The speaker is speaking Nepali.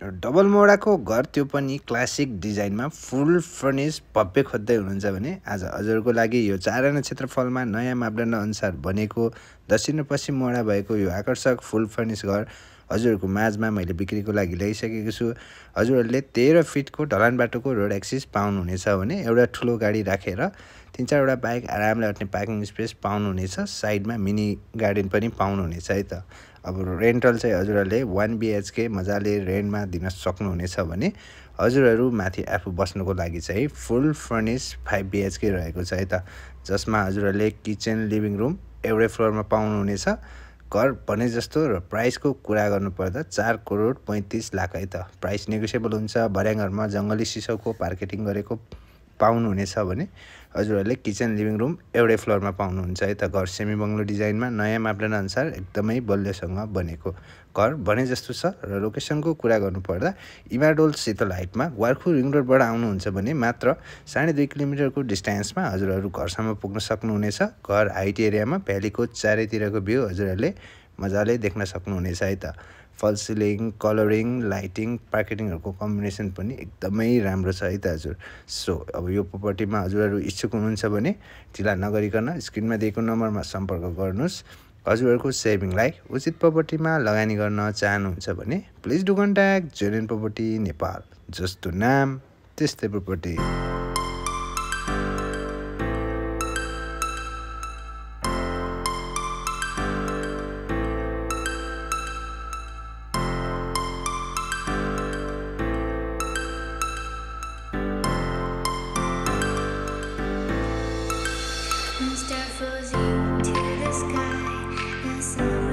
डबल मोडाको घर त्यो पनि क्लासिक डिजाइनमा फुल फर्निस भव्य खोज्दै हुनुहुन्छ भने आज हजुरको लागि यो 4 आना क्षेत्रफलमा नयाँ मापदण्ड अनुसार बनेको दक्षिण र पश्चिम मोडा भएको यो आकर्षक फुल फर्निस घर हजुरको माझमा मैले बिक्रीको लागि ल्याइसकेको छु। हजुरहरूले 13 फिटको ढलान बाटोको रोड एक्सिस पाउनुहुनेछ भने एउटा ठुलो गाडी राखेर 3-4वटा बाइक आरामले अट्ने पार्किङ स्पेस पाउनुहुनेछ। साइडमा मिनी गार्डन पनि पाउनुहुनेछ है त। अब रेन्टल चाहिँ हजुरहरूले 1 BHK मजाले रेन्टमा दिन सक्नुहुनेछ भने हजुरहरू माथि आफू बस्नुको लागि चाहिँ फुल फर्निस 5 BHK रहेको छ है त, जसमा हजुरहरूले किचन लिभिङ रुम एउटै फ्लोरमा पाउनुहुनेछ। घर भने जस्तो र प्राइसको कुरा गर्नुपर्दा 4,35,00,000 है त। प्राइस नेगोसिएबल हुन्छ। भर्याङहरूमा जङ्गली सिसौको मार्केटिङ गरेको पाउनुहुनेछ भने हजुरहरूले किचन लिभिङ रुम एउटै फ्लोरमा पाउनुहुन्छ है त। घर सेमी बङ्गलो डिजाइनमा नयाँ मापदण्ड अनुसार एकदमै बलियोसँग बनेको घर भने जस्तो छ। र लोकेसनको कुरा गर्नुपर्दा इमाडोल शीतल हाइटमा ग्वारखु रिङ रोडबाट आउनुहुन्छ भने मात्र 2.5 किलोमिटरको डिस्टेन्समा हजुरहरू घरसम्म पुग्न सक्नुहुनेछ। घर हाइट एरियामा भ्यालीको चारैतिरको भ्यू हजुरहरूले मजाले देख्न सक्नुहुनेछ है त। फल सिलिङ, कलरिङ, लाइटिङ, मार्केटिङहरूको कम्बिनेसन पनि एकदमै राम्रो छ है त हजुर। सो अब यो प्रोपर्टीमा हजुरहरू इच्छुक हुनुहुन्छ भने ढिला नगरिकन स्क्रिनमा दिएको नम्बरमा सम्पर्क गर्नुहोस्। हजुरहरूको सेभिङलाई उचित प्रोपर्टीमा लगानी गर्न चाहनुहुन्छ भने please do contact JNN property Nepal. जस्तो नाम त्यस्तै property. Start floating to the sky. The sun